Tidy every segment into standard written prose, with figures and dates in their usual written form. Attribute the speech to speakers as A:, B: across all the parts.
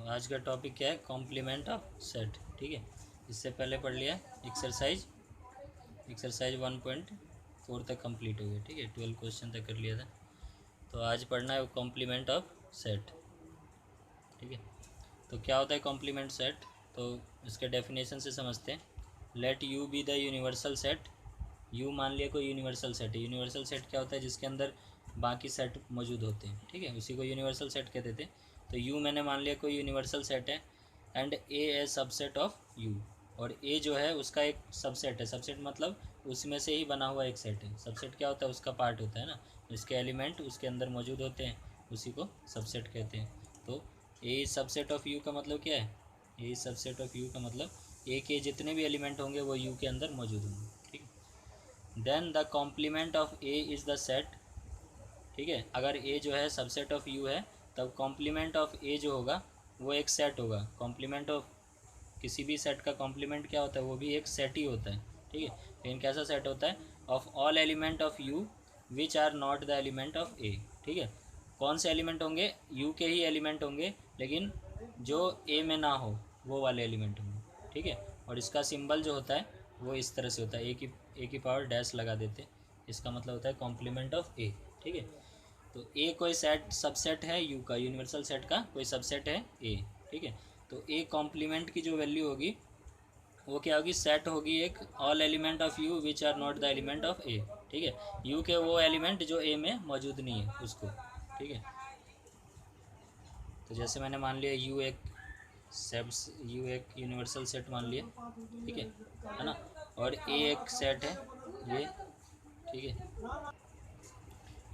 A: आज का टॉपिक क्या है, कॉम्प्लीमेंट ऑफ सेट। ठीक है, इससे पहले पढ़ लिया एक्सरसाइज 1.4 तक कंप्लीट हो गया। ठीक है, 12 क्वेश्चन तक कर लिया था। तो आज पढ़ना है कॉम्प्लीमेंट ऑफ सेट। ठीक है, तो क्या होता है कॉम्प्लीमेंट सेट, तो इसके डेफिनेशन से समझते हैं। Let you be the universal set. You मान लिया कोई यूनिवर्सल सेट है। यूनिवर्सल सेट क्या होता है, जिसके अंदर बाकी सेट मौजूद होते हैं। ठीक है, उसी को यूनिवर्सल सेट कहते थे। तो यू मैंने मान लिया कोई यूनिवर्सल सेट है and A subset of you, और ए जो है उसका एक सबसेट है। सबसेट मतलब उसमें से ही बना हुआ एक सेट है। सबसेट क्या होता है, उसका पार्ट होता है ना, इसके एलिमेंट उसके अंदर मौजूद होते हैं, उसी को सबसेट कहते हैं। तो ए सबसेट ऑफ यू का मतलब क्या है, ए सबसेट ऑफ यू का मतलब ए के जितने भी एलिमेंट होंगे वो यू के अंदर मौजूद होंगे। ठीक है, then the complement of A is the set. ठीक है, अगर ए जो है सबसेट ऑफ यू है तब कॉम्प्लीमेंट ऑफ ए जो होगा वो एक सेट होगा। कॉम्प्लीमेंट ऑफ किसी भी सेट का कॉम्प्लीमेंट क्या होता है, वो भी एक सेट ही होता है। ठीक है, लेकिन कैसा सेट होता है, of all element of U which are not the element of A. ठीक है, कौन से एलिमेंट होंगे, यू के ही एलिमेंट होंगे लेकिन जो ए में ना हो वो वाले एलिमेंट होंगे। ठीक है, और इसका सिंबल जो होता है वो इस तरह से होता है, ए की पावर डैश लगा देते, इसका मतलब होता है कॉम्प्लीमेंट ऑफ ए। ठीक है, तो ए कोई सेट सबसेट है यू का, यूनिवर्सल सेट का कोई सबसेट है ए। ठीक है, तो ए कॉम्प्लीमेंट की जो वैल्यू होगी वो क्या होगी, सेट होगी एक all element of U which are not the element of A. ठीक है, यू के वो एलिमेंट जो ए में मौजूद नहीं है उसको। ठीक है, तो जैसे मैंने मान लिया यू एक यूनिवर्सल सेट मान लिया। ठीक है ना, और ए एक सेट है ये। ठीक है,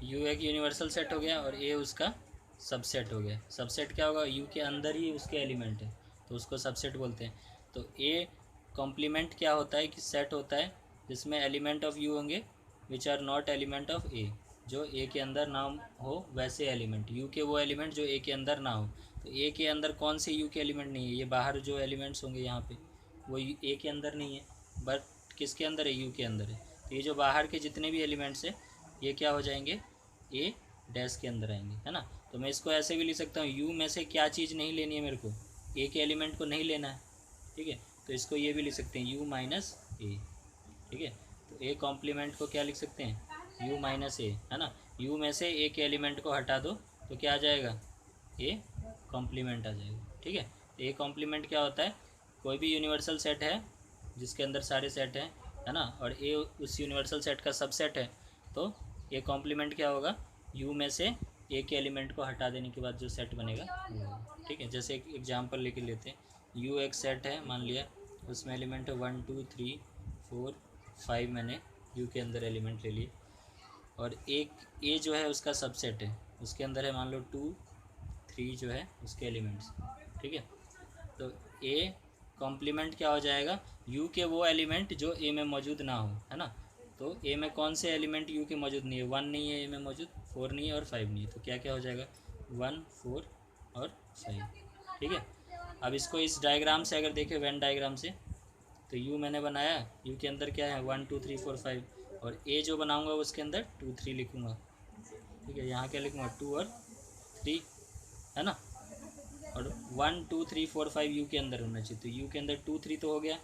A: यू एक यूनिवर्सल सेट हो गया और ए उसका सबसेट हो गया। सबसेट क्या होगा, यू के अंदर ही उसके एलिमेंट है तो उसको सबसेट बोलते हैं। तो ए कॉम्प्लीमेंट क्या होता है कि सेट होता है जिसमें एलिमेंट ऑफ यू होंगे which are not element of A, जो ए के अंदर ना हो वैसे एलिमेंट, यू के वो एलिमेंट जो ए के अंदर ना हो। तो ए के अंदर कौन से यू के एलिमेंट नहीं है, ये बाहर जो एलिमेंट्स होंगे यहाँ पे वो ए के अंदर नहीं है, बट किसके अंदर है, यू के अंदर है। तो ये जो बाहर के जितने भी एलिमेंट्स हैं ये क्या हो जाएंगे, ए डैश के अंदर आएंगे, है ना। तो मैं इसको ऐसे भी लिख सकता हूँ, यू में से क्या चीज़ नहीं लेनी है मेरे को, ए के एलिमेंट को नहीं लेना है। ठीक है, तो इसको ये भी लिख सकते हैं यू माइनस ए। ठीक है, तो ए कॉम्प्लीमेंट को क्या लिख सकते हैं, यू माइनस ए, है ना। यू में से ए के एलिमेंट को हटा दो तो क्या आ जाएगा, ए कॉम्प्लीमेंट आ जाएगा। ठीक है, ए कॉम्प्लीमेंट क्या होता है, कोई भी यूनिवर्सल सेट है जिसके अंदर सारे सेट हैं, है ना, और ए उस यूनिवर्सल सेट का सबसेट है, तो ए कॉम्प्लीमेंट क्या होगा, यू में से ए के एलिमेंट को हटा देने के बाद जो सेट बनेगा वो। ठीक है, जैसे एक एग्जांपल लेके लेते हैं, यू एक सेट है मान लिया, उसमें एलिमेंट है 1 2 3 4 5, मैंने यू के अंदर एलिमेंट ले लिए, और एक ए जो है उसका सबसेट है, उसके अंदर है मान लो 2 3 जो है उसके एलिमेंट्स। ठीक है, तो ए कॉम्प्लीमेंट क्या हो जाएगा, यू के वो एलिमेंट जो ए में मौजूद ना हो, है ना। तो ए में कौन से एलिमेंट यू के मौजूद नहीं है, 1 नहीं है ए में मौजूद, 4 नहीं है और 5 नहीं है, तो क्या क्या हो जाएगा 1 4 और 5। ठीक है, अब इसको इस डायग्राम से अगर देखें, वेन डायग्राम से, तो यू मैंने बनाया, यू के अंदर क्या है 1 2 3 4 5, और ए जो बनाऊंगा उसके अंदर 2 3 लिखूंगा। ठीक है, यहाँ क्या लिखूंगा 2 और 3, है ना, और 1 2 3 4 5 यू के अंदर होना चाहिए। तो यू के अंदर 2 3 तो हो गया,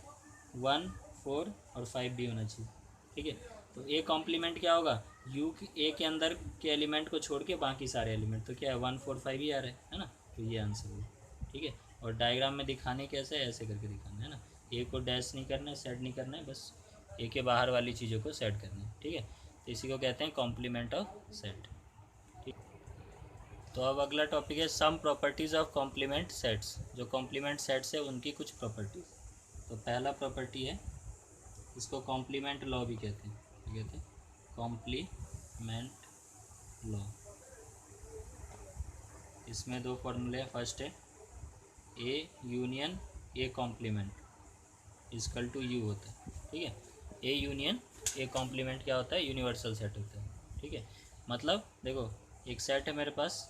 A: 1 4 और 5 भी होना चाहिए। ठीक है, तो ए कॉम्प्लीमेंट क्या होगा, यू ए के अंदर के एलिमेंट को छोड़ के बाकी सारे एलिमेंट, तो क्या है 1 4 5 ही आ रहा है ना, तो ये आंसर है। ठीक है, और डायग्राम में दिखाने कैसे है, ऐसे करके दिखाना है ना, ए को डैश नहीं करना है, सेट नहीं करना है, बस ए के बाहर वाली चीज़ों को सेट करना है। ठीक है, तो इसी को कहते हैं कॉम्प्लीमेंट ऑफ सेट। तो अब अगला टॉपिक है सम प्रॉपर्टीज़ ऑफ कॉम्प्लीमेंट सेट्स। जो कॉम्प्लीमेंट सेट्स है उनकी कुछ प्रॉपर्टीज। तो पहला प्रॉपर्टी है, इसको कॉम्प्लीमेंट लॉ भी कहते हैं, क्या कहते हैं, कॉम्प्लीमेंट लॉ। इसमें दो फॉर्मूले हैं, फर्स्ट है A union A complement equal to U होता है। ठीक है, ए यूनियन ए कॉम्प्लीमेंट क्या होता है, यूनिवर्सल सेट होता है। ठीक है, मतलब देखो एक सेट है मेरे पास,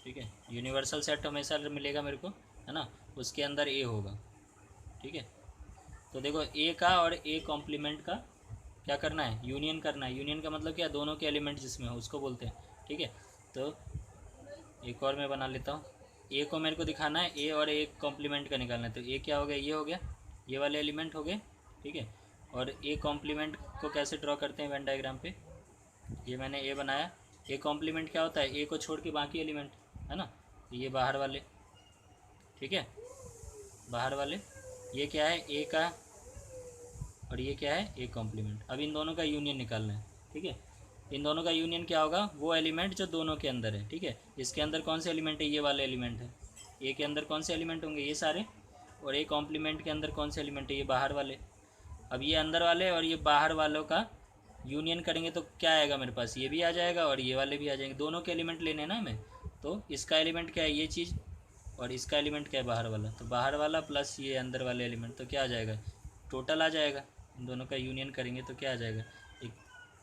A: ठीक है, यूनिवर्सल सेट हमेशा मिलेगा मेरे को, है ना, उसके अंदर ए होगा। ठीक है, तो देखो ए का और ए कॉम्प्लीमेंट का क्या करना है, यूनियन करना है। यूनियन का मतलब क्या, दोनों के एलिमेंट जिसमें हो उसको बोलते हैं। ठीक है, तो एक और मैं बना लेता हूँ, ए को मेरे को दिखाना है, ए और ए कॉम्प्लीमेंट का निकालना है। तो ए क्या हो गया, ये हो गया, ये वाले एलिमेंट हो गए, ठीक है। और ए कॉम्प्लीमेंट को कैसे ड्रॉ करते हैं वेन डायग्राम पे, ये मैंने ए बनाया। ए कॉम्प्लीमेंट क्या होता है, ए को छोड़ के बाकी एलिमेंट, है ना। ये बाहर वाले, ठीक है, बाहर वाले। ये क्या है, ए का, और ये क्या है, ए कॉम्प्लीमेंट। अब इन दोनों का यूनियन निकालना है, ठीक है। इन दोनों का यूनियन क्या होगा, वो एलिमेंट जो दोनों के अंदर है, ठीक है। इसके अंदर कौन से एलिमेंट है, ये वाले एलिमेंट है। ए के अंदर कौन से एलिमेंट होंगे, ये सारे। और ए कॉम्प्लीमेंट के अंदर कौन से एलिमेंट है, ये बाहर वाले। अब ये अंदर वाले और ये बाहर वालों का यूनियन करेंगे तो क्या आएगा मेरे पास, ये भी आ जाएगा और ये वाले भी आ जाएंगे। दोनों के एलिमेंट लेने ना हमें। तो इसका एलिमेंट क्या है, ये चीज़, और इसका एलिमेंट क्या है, बाहर वाला। तो बाहर वाला प्लस ये अंदर वाले एलिमेंट, तो क्या आ जाएगा, टोटल आ जाएगा। इन दोनों का यूनियन करेंगे तो क्या आ जाएगा, एक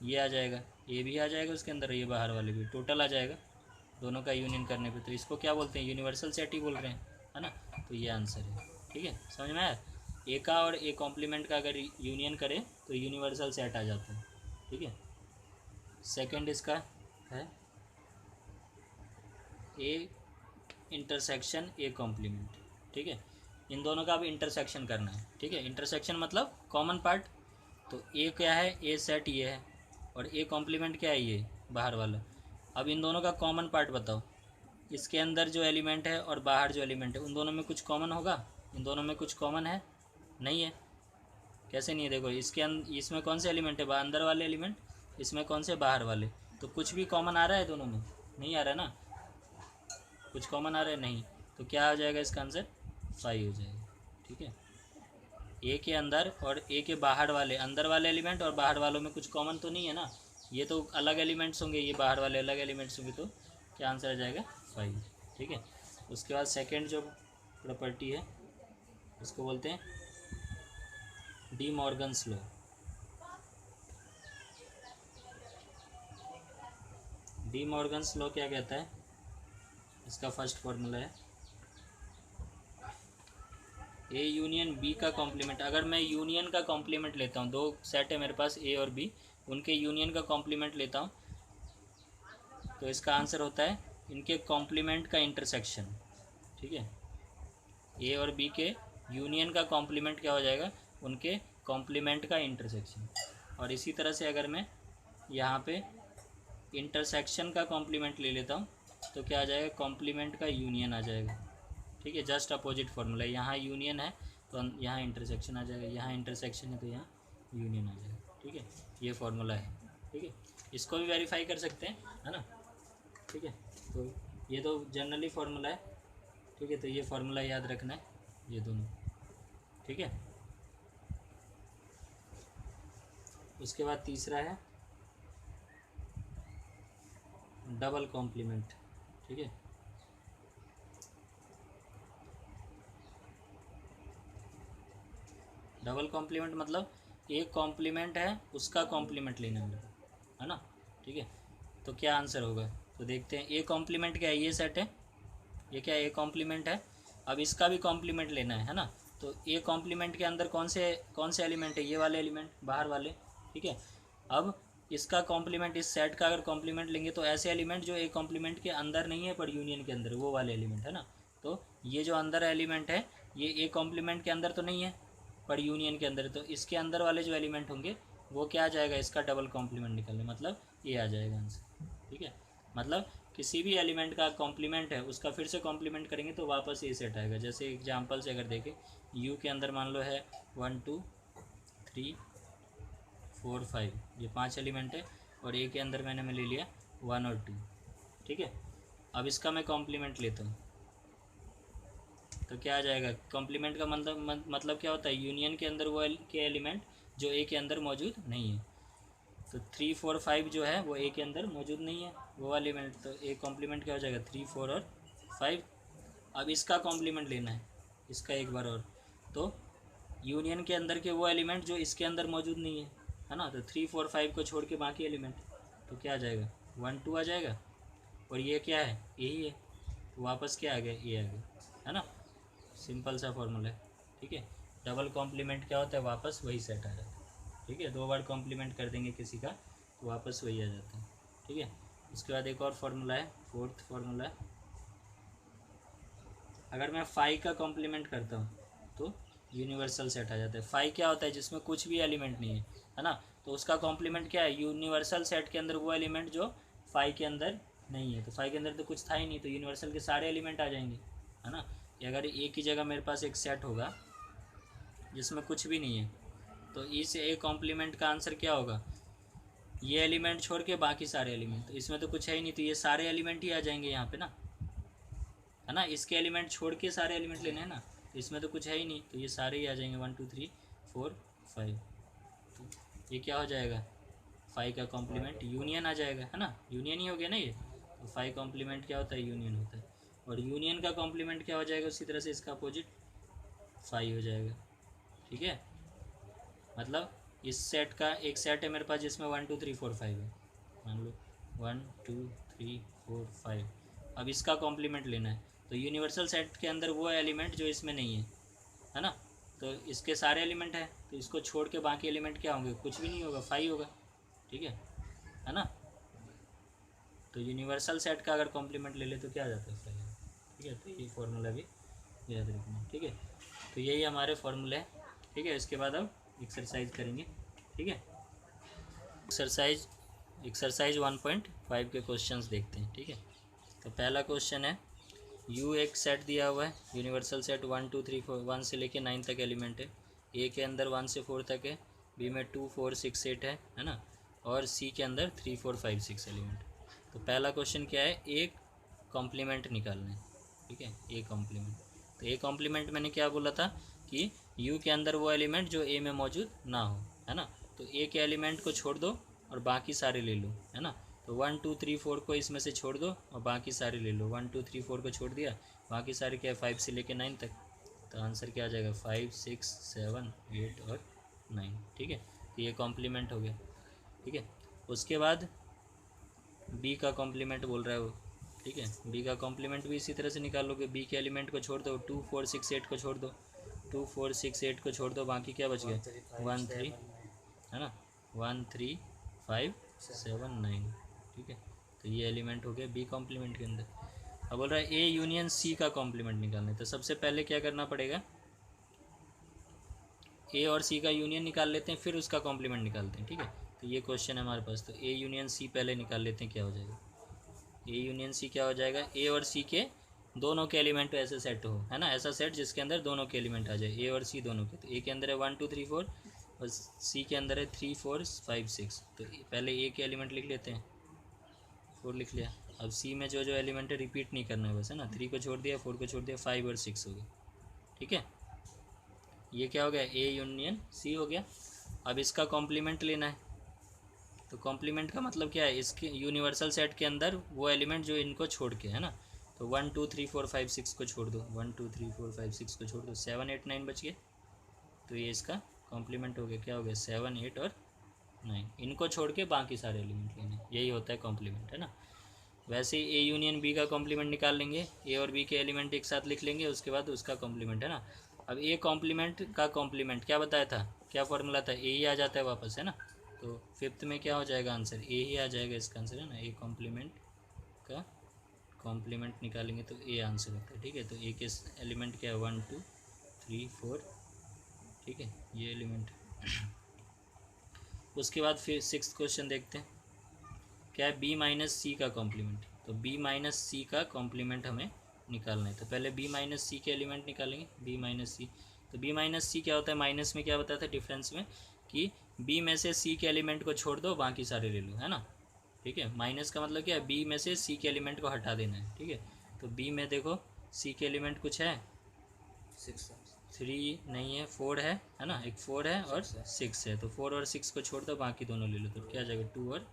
A: ये आ जाएगा, ये भी आ जाएगा उसके अंदर, ये बाहर वाले भी, टोटल आ जाएगा दोनों का यूनियन करने पे। तो इसको क्या बोलते हैं, यूनिवर्सल सेट ही बोल रहे हैं, है ना। तो ये आंसर है, ठीक है, समझ में आया। ए का और ए कॉम्प्लीमेंट का अगर यूनियन करें तो यूनिवर्सल सेट आ जाता है, ठीक है। सेकंड इसका है ए इंटरसेक्शन ए कॉम्प्लीमेंट, ठीक है। इन दोनों का अब इंटरसेक्शन करना है, ठीक है। इंटरसेक्शन मतलब कॉमन पार्ट। तो ए क्या है, ए सेट ये है, और ए कॉम्प्लीमेंट क्या है, ये बाहर वाला। अब इन दोनों का कॉमन पार्ट बताओ। इसके अंदर जो एलिमेंट है और बाहर जो एलिमेंट है, उन दोनों में कुछ कॉमन होगा, इन दोनों में कुछ कॉमन है, नहीं है। कैसे नहीं है, देखो इसमें कौन से एलिमेंट है, अंदर वाले एलिमेंट, इसमें कौन से, बाहर वाले। तो कुछ भी कॉमन आ रहा है दोनों में, नहीं आ रहा ना, कुछ कॉमन आ रहा है नहीं। तो क्या आ जाएगा इसका आंसर, 5 हो जाएगा, ठीक है। ए के अंदर और ए के बाहर वाले, अंदर वाले एलिमेंट और बाहर वालों में कुछ कॉमन तो नहीं है ना, ये तो अलग एलिमेंट्स होंगे, ये बाहर वाले अलग एलिमेंट्स होंगे। तो क्या आंसर आ जाएगा, 5, ठीक है। उसके बाद सेकंड जो प्रॉपर्टी है उसको बोलते हैं D Morgan's law. D Morgan's law क्या कहता है, इसका फर्स्ट फॉर्मूला है ए यूनियन बी का कॉम्प्लीमेंट। अगर मैं यूनियन का कॉम्प्लीमेंट लेता हूँ, दो सेट है मेरे पास ए और बी, उनके यूनियन का कॉम्प्लीमेंट लेता हूँ, तो इसका आंसर होता है इनके कॉम्प्लीमेंट का इंटरसेक्शन, ठीक है। ए और बी के यूनियन का कॉम्प्लीमेंट क्या हो जाएगा, उनके कॉम्प्लीमेंट का इंटरसेक्शन। और इसी तरह से अगर मैं यहाँ पे इंटरसेक्शन का कॉम्प्लीमेंट ले लेता हूँ तो क्या आ जाएगा, कॉम्प्लीमेंट का यूनियन आ जाएगा, ठीक है। जस्ट अपोजिट फॉर्मूला है, यहाँ यूनियन है तो यहाँ इंटरसेक्शन आ जाएगा, यहाँ इंटरसेक्शन है तो यहाँ यूनियन आ जाएगा, ठीक है। ये फॉर्मूला है, ठीक है। इसको भी वेरीफाई कर सकते हैं, है ना, ठीक है। तो ये तो जनरली फार्मूला है, ठीक है। तो ये फार्मूला याद रखना है, ये दोनों, ठीक है। उसके बाद तीसरा है डबल कॉम्प्लीमेंट, ठीक है। डबल कॉम्प्लीमेंट मतलब एक कॉम्प्लीमेंट है उसका कॉम्प्लीमेंट लेना है ना, ठीक है। तो क्या आंसर होगा, तो देखते हैं। ए कॉम्प्लीमेंट क्या है, ये सेट है, ये क्या है, ए कॉम्प्लीमेंट है। अब इसका भी कॉम्प्लीमेंट लेना है ना। तो ए कॉम्प्लीमेंट के अंदर कौन से एलिमेंट है, ये वाले एलिमेंट बाहर वाले, ठीक है। अब इसका कॉम्प्लीमेंट, इस सेट का अगर कॉम्प्लीमेंट लेंगे तो ऐसे एलिमेंट जो ए कॉम्प्लीमेंट के अंदर नहीं है पर यूनियन के अंदर, वो वाले एलिमेंट है ना। तो ये जो अंदर एलिमेंट है ये ए कॉम्प्लीमेंट के अंदर तो नहीं है पर यूनियन के अंदर, तो इसके अंदर वाले जो एलिमेंट होंगे वो क्या आ जाएगा, इसका डबल कॉम्प्लीमेंट निकालने, मतलब ये आ जाएगा आंसर, ठीक है। मतलब किसी भी एलिमेंट का कॉम्प्लीमेंट है उसका फिर से कॉम्प्लीमेंट करेंगे तो वापस ए सेट आएगा। जैसे एग्जांपल से अगर देखें, यू के अंदर मान लो है 1 2 3 4 5, ये 5 एलिमेंट है, और ए के अंदर मैं ले लिया 1 और 2, ठीक है। अब इसका मैं कॉम्प्लीमेंट लेता हूँ तो क्या आ जाएगा, कॉम्प्लीमेंट का मतलब क्या होता है, यूनियन के अंदर वो के एलिमेंट जो ए के अंदर मौजूद नहीं है। तो 3 4 5 जो है वो ए के अंदर मौजूद नहीं है वो वाले एलिमेंट, तो ए कॉम्प्लीमेंट क्या हो जाएगा, 3 4 और 5। अब इसका कॉम्प्लीमेंट लेना है, इसका एक बार और, तो यूनियन के अंदर के वो एलिमेंट जो इसके अंदर मौजूद नहीं है ना। तो 3 4 5 को छोड़ के बाकी एलिमेंट, तो क्या आ जाएगा, 1 2 आ जाएगा, और ये क्या है, यही है, तो वापस क्या आ गया, ये आ गया, है ना। सिंपल सा फॉर्मूला है, ठीक है। डबल कॉम्प्लीमेंट क्या होता है, वापस वही सेट आ जाता है, ठीक है। 2 बार कॉम्प्लीमेंट कर देंगे किसी का तो वापस वही आ जाता है, ठीक है। उसके बाद एक और फार्मूला है, फोर्थ फार्मूला, अगर मैं फाइव का कॉम्प्लीमेंट करता हूँ तो यूनिवर्सल सेट आ जाता है। फाइव क्या होता है? जिसमें कुछ भी एलिमेंट नहीं है ना, तो उसका कॉम्प्लीमेंट क्या है? यूनिवर्सल सेट के अंदर वो एलिमेंट जो फाइव के अंदर नहीं है। तो फाइव के अंदर तो कुछ था ही नहीं, तो यूनिवर्सल के सारे एलिमेंट आ जाएंगे, है ना। अगर एक ही जगह मेरे पास एक सेट होगा जिसमें कुछ भी नहीं है, तो इस ए कॉम्प्लीमेंट का आंसर क्या होगा? ये एलिमेंट छोड़ के बाकी सारे एलिमेंट। तो इसमें तो कुछ है ही नहीं, तो ये सारे एलिमेंट ही आ जाएंगे यहाँ पे ना, है ना। इसके एलिमेंट छोड़ के सारे एलिमेंट लेने हैं ना, तो इसमें तो कुछ है ही नहीं, तो ये सारे ही आ जाएंगे 1 2 3 4 5। तो ये क्या हो जाएगा? फाइव का कॉम्प्लीमेंट यूनियन आ जाएगा, है ना। यूनियन ही हो गया ना ये। तो फाइव कॉम्प्लीमेंट क्या होता है? यूनियन होता है। और यूनियन का कॉम्प्लीमेंट क्या हो जाएगा? उसी तरह से इसका अपोजिट फाइव हो जाएगा, ठीक है। मतलब इस सेट का एक सेट है मेरे पास जिसमें 1 2 3 4 5 है, मान लो 1 2 3 4 5। अब इसका कॉम्प्लीमेंट लेना है, तो यूनिवर्सल सेट के अंदर वो एलिमेंट जो इसमें नहीं है ना। तो इसके सारे एलिमेंट हैं, तो इसको छोड़ के बाकी एलिमेंट क्या होंगे? कुछ भी नहीं होगा, फाइव होगा, ठीक है ना। तो यूनिवर्सल सेट का अगर कॉम्प्लीमेंट ले ले तो क्या आ जाता है? फाइव, ठीक है। तो ये फार्मूला भी याद रखना, ठीक है। तो यही हमारे फार्मूले हैं, ठीक है। इसके बाद अब एक्सरसाइज करेंगे, ठीक है। एक्सरसाइज 1.5 के क्वेश्चंस देखते हैं, ठीक है। तो पहला क्वेश्चन है, यू एक सेट दिया हुआ है, यूनिवर्सल सेट 1 2 3 4 1 से लेके 9 तक एलिमेंट है। ए के अंदर 1 से 4 तक है, बी में 2 4 6 8 है ना, और सी के अंदर 3 4 5 6 एलिमेंट। तो पहला क्वेश्चन क्या है? एक कॉम्प्लीमेंट निकालना है, ठीक है। ए कॉम्प्लीमेंट, तो ए कॉम्प्लीमेंट मैंने क्या बोला था कि यू के अंदर वो एलिमेंट जो ए में मौजूद ना हो, है ना। तो ए के एलिमेंट को छोड़ दो और बाकी सारे ले लो, है ना। तो 1 2 3 4 को इसमें से छोड़ दो और बाकी सारे ले लो। 1 2 3 4 को छोड़ दिया, बाकी सारे क्या है? 5 से लेके 9 तक। तो आंसर क्या आ जाएगा? 5 6 7 8 और 9, ठीक है। तो ये कॉम्प्लीमेंट हो गया, ठीक है। उसके बाद बी का कॉम्प्लीमेंट बोल रहा है वो, ठीक है। बी का कॉम्प्लीमेंट भी इसी तरह से निकालोगे। बी के एलिमेंट को छोड़ दो, 2 4 6 8 को छोड़ दो, 2 4 6 8 को छोड़ दो, बाकी क्या बच गया? 1 3, है ना, 1 3 5 7 9, ठीक है। तो ये एलिमेंट हो गया बी कॉम्प्लीमेंट के अंदर। अब बोल रहा है ए यूनियन सी का कॉम्प्लीमेंट निकालना है। तो सबसे पहले क्या करना पड़ेगा? ए और सी का यूनियन निकाल लेते हैं, फिर उसका कॉम्प्लीमेंट निकालते हैं, ठीक है। तो ये क्वेश्चन है हमारे पास। तो ए यूनियन सी पहले निकाल लेते हैं, क्या हो जाएगा? ए यूनियन सी क्या हो जाएगा? ए और सी के दोनों के एलिमेंट ऐसे सेट हो, है ना, ऐसा सेट जिसके अंदर दोनों के एलिमेंट आ जाए, ए और सी दोनों के। तो ए के अंदर है 1 2 3 4 और सी के अंदर है 3 4 5 6। तो पहले ए के एलिमेंट लिख लेते हैं, 4 लिख लिया। अब सी में जो जो एलिमेंट है रिपीट नहीं करना है बस, है ना। 3 को छोड़ दिया, 4 को छोड़ दिया, 5 और 6 हो गया, ठीक है। ये क्या हो गया? ए यूनियन सी हो गया। अब इसका कॉम्प्लीमेंट लेना है। तो कॉम्प्लीमेंट का मतलब क्या है? इसके यूनिवर्सल सेट के अंदर वो एलिमेंट जो इनको छोड़ के, है ना। तो 1 2 3 4 5 6 को छोड़ दो, 1 2 3 4 5 6 को छोड़ दो, 7 8 9 बच गए। तो ये इसका कॉम्प्लीमेंट हो गया। क्या हो गया? 7 8 और 9। इनको छोड़ के बाकी सारे एलिमेंट लेने, यही होता है कॉम्प्लीमेंट, है ना। वैसे ही ए यूनियन बी का कॉम्प्लीमेंट निकाल लेंगे, ए और बी के एलिमेंट एक साथ लिख लेंगे, उसके बाद उसका कॉम्प्लीमेंट, है ना। अब ए कॉम्प्लीमेंट का कॉम्प्लीमेंट क्या बताया था? क्या फॉर्मूला था? ए ही आ जाता है वापस, है ना। तो फिफ्थ में क्या हो जाएगा आंसर? ए ही आ जाएगा इसका आंसर, है ना। ए कॉम्प्लीमेंट का कॉम्प्लीमेंट निकालेंगे तो ए आंसर होता है, ठीक है। तो ए के एलिमेंट क्या है? 1 2 3 4, ठीक है, ये एलिमेंट। उसके बाद फिर सिक्स्थ क्वेश्चन देखते हैं, क्या है? बी माइनस सी का कॉम्प्लीमेंट। तो बी माइनस सी का कॉम्प्लीमेंट हमें निकालना है। तो पहले बी माइनस सी के एलिमेंट निकालेंगे, बी माइनस सी। तो बी माइनस सी क्या होता है? माइनस में क्या बताया था डिफरेंस में कि बी में से सी के एलिमेंट को छोड़ दो, बाकी सारे ले लो, है ना, ठीक है। माइनस का मतलब क्या है? बी में से सी के एलिमेंट को हटा देना है, ठीक है। तो बी में देखो सी के एलिमेंट कुछ है? 3 नहीं है, 4 है ना। एक 4 है और 6 है। तो 4 और 6 को छोड़ दो, बाकी दोनों ले लो। तो क्या आ जाएगा? 2 और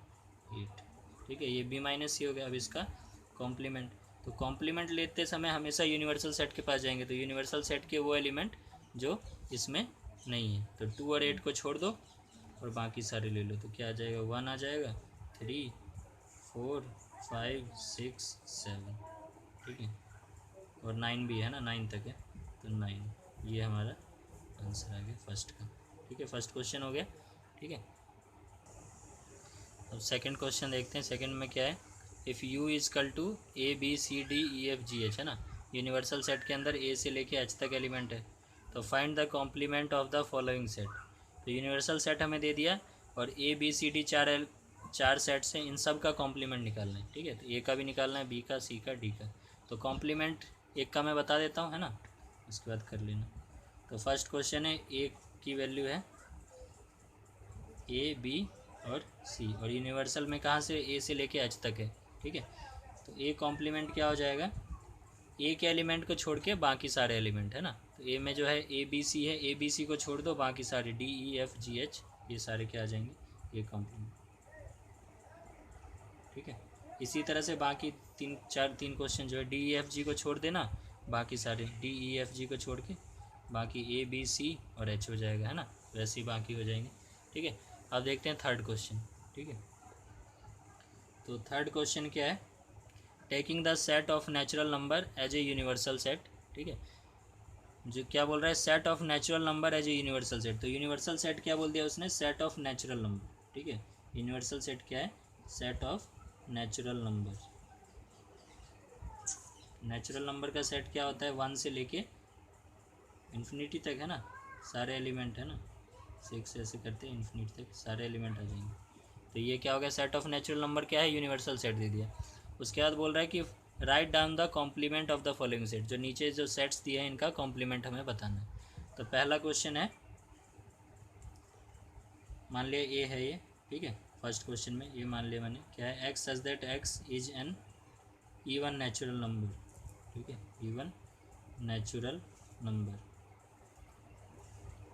A: 8, ठीक है। ये बी माइनस सी हो गया। अब इसका कॉम्प्लीमेंट। तो कॉम्प्लीमेंट लेते समय हमेशा यूनिवर्सल सेट के पास जाएंगे। तो यूनिवर्सल सेट के वो एलिमेंट जो इसमें नहीं है। तो 2 और 8 को छोड़ दो और बाकी सारे ले लो। तो क्या आ जाएगा? 1 आ जाएगा, 3 4 5 6 7, ठीक है। और 9 भी है ना, 9 तक है। तो 9, ये हमारा आंसर आ गया फर्स्ट का, ठीक है। फर्स्ट क्वेश्चन हो गया, ठीक है। अब सेकंड क्वेश्चन देखते हैं। सेकंड में क्या है? If U equal to A B C D E F G H, है ना। यूनिवर्सल सेट के अंदर ए से लेके एच तक एलिमेंट है। तो find the complement of the following set. तो यूनिवर्सल सेट हमें दे दिया और ए बी सी डी चार सेट्स हैं, इन सब का कॉम्प्लीमेंट निकालना है। ठीक है, तो ए का भी निकालना है, बी का, सी का, डी का। तो कॉम्प्लीमेंट एक का मैं बता देता हूँ, है ना, उसके बाद कर लेना। तो फर्स्ट क्वेश्चन है, ए की वैल्यू है ए बी और सी, और यूनिवर्सल में कहाँ से, ए से लेके एच तक है। ठीक है, तो ए कॉम्प्लीमेंट क्या हो जाएगा, ए के एलिमेंट को छोड़ के बाकी सारे एलिमेंट, है ना। तो ए में जो है ए बी सी है, ए बी सी को छोड़ दो, बाकी सारे D E F G H ये सारे क्या आ जाएंगे, ए कॉम्प्लीमेंट। ठीक है, इसी तरह से बाकी तीन क्वेश्चन जो है डी ई एफ जी को छोड़ देना, बाकी सारे डी ई एफ जी को छोड़ के बाकी ए बी सी और एच हो जाएगा, है ना, वैसे ही बाकी हो जाएंगे। ठीक है, अब देखते हैं थर्ड क्वेश्चन। ठीक है, तो थर्ड क्वेश्चन क्या है, taking the set of natural number as a universal set. ठीक है, जो क्या बोल रहा है, set of natural number as a universal set. तो यूनिवर्सल सेट क्या बोल दिया उसने, सेट ऑफ नेचुरल नंबर। ठीक है, यूनिवर्सल सेट क्या है, set of natural number. Natural number का सेट क्या होता है, 1 से लेके इन्फिनिटी तक, है ना, सारे एलिमेंट, है ना, 6 ऐसे करते हैं इन्फिनिटी तक सारे एलिमेंट आ जाएंगे। तो ये क्या हो गया, सेट ऑफ नेचुरल नंबर क्या है, यूनिवर्सल सेट दे दिया। उसके बाद बोल रहा है कि write down the complement of the following set. जो नीचे जो सेट्स दिए हैं इनका कॉम्प्लीमेंट हमें बताना है। तो पहला क्वेश्चन है, मान लिया ए है ये। ठीक है, फर्स्ट क्वेश्चन में ये मान लिया मैंने, क्या है, x such that x is an even natural number. ठीक है, इवन नेचुरल नंबर।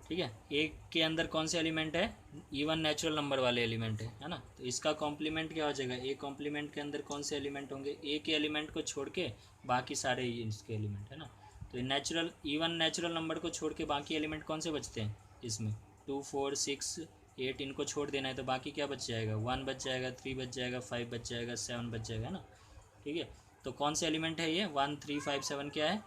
A: ठीक है, ए के अंदर कौन से एलिमेंट है, इवन नेचुरल नंबर वाले एलिमेंट है ना। तो इसका कॉम्प्लीमेंट क्या हो जाएगा, ए कॉम्प्लीमेंट के अंदर कौन से एलिमेंट होंगे, ए के एलिमेंट को छोड़ के बाकी सारे इसके एलिमेंट, है ना। तो नेचुरल इवन नेचुरल नंबर को छोड़ के बाकी एलिमेंट कौन से बचते हैं इसमें, 2 4 6 8 इनको छोड़ देना है, तो बाकी क्या बच जाएगा, 1 बच जाएगा, 3 बच जाएगा, 5 बच जाएगा, 7 बच जाएगा, है ना। ठीक है, तो कौन से एलिमेंट है ये, 1 3 5 7 क्या है,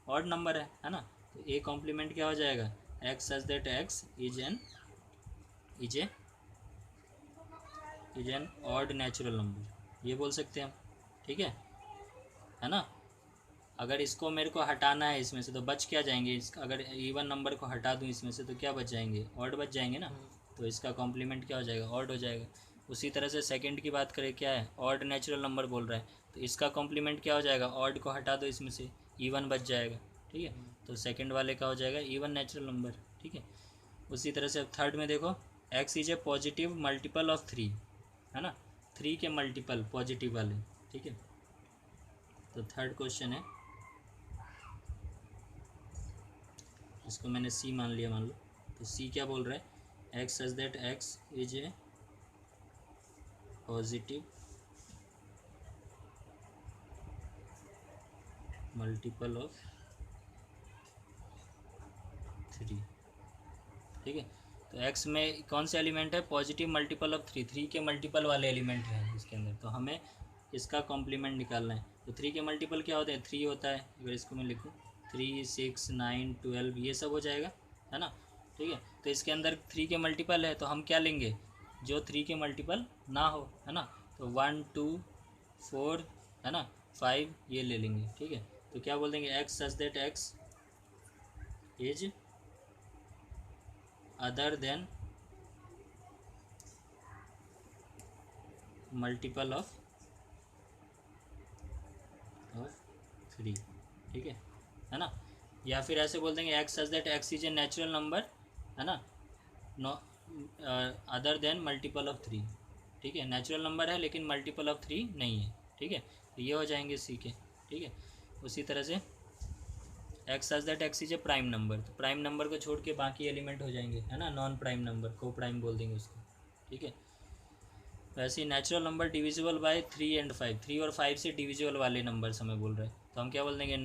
A: ऑड नंबर है ना। तो ए कॉम्प्लीमेंट क्या हो जाएगा, x such that x is an odd natural number, ये बोल सकते हैं हम। ठीक है ना। अगर इसको मेरे को हटाना है इसमें से, तो बच क्या जाएंगे, अगर इवन नंबर को हटा दूं इसमें से, तो क्या बच जाएंगे, ऑड बच जाएंगे ना। तो इसका कॉम्प्लीमेंट क्या हो जाएगा, ऑड हो जाएगा। उसी तरह से सेकंड की बात करें, क्या है, ऑड नेचुरल नंबर बोल रहा है, तो इसका कॉम्प्लीमेंट क्या हो जाएगा, ऑड को हटा दो इसमें से, इवन बच जाएगा। ठीक है, तो सेकंड वाले का हो जाएगा इवन नेचुरल नंबर। ठीक है, उसी तरह से अब थर्ड में देखो, x is A positive multiple of 3, है ना, 3 के मल्टीपल पॉजिटिव वाले। ठीक है, तो थर्ड क्वेश्चन है, इसको मैंने सी मान लिया, मान लो। तो सी क्या बोल रहा है, x such that x is A positive multiple of 3। ठीक है, तो एक्स में कौन से एलिमेंट है, पॉजिटिव मल्टीपल ऑफ 3 के मल्टीपल वाले एलिमेंट हैं इसके अंदर, तो हमें इसका कॉम्प्लीमेंट निकालना है। तो 3 के मल्टीपल क्या होते हैं, 3 होता है, अगर इसको मैं लिखूँ 3 6 9 12 ये सब हो जाएगा, है ना। ठीक है, तो इसके अंदर 3 के मल्टीपल है, तो हम क्या लेंगे, जो 3 के मल्टीपल ना हो, है ना। तो 1 2 4, है ना, 5 ये ले लेंगे। ठीक है, तो क्या बोल देंगे, x such that x is other than multiple of 3। ठीक है ना। या फिर ऐसे बोल देंगे, x such that x is a natural number, है ना, no other than multiple of 3। ठीक है, नेचुरल नंबर है लेकिन मल्टीपल ऑफ 3 नहीं है। ठीक है, तो ये हो जाएंगे सी के। ठीक है, उसी तरह से x such that x is A prime number, तो प्राइम नंबर को छोड़ के बाकी एलिमेंट हो जाएंगे, है ना, नॉन प्राइम नंबर को प्राइम बोल देंगे उसको। ठीक है, वैसे natural number divisible by 3 and 5, 3 और 5 से डिविजिबल वाले नंबर्स हमें बोल रहे हैं, तो हम क्या बोल देंगे,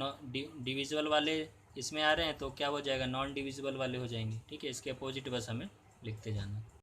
A: डिविजिबल वाले इसमें आ रहे हैं तो क्या हो जाएगा, नॉन डिविजिबल वाले हो जाएंगे। ठीक है, इसके अपोजिट बस हमें लिखते जाना है।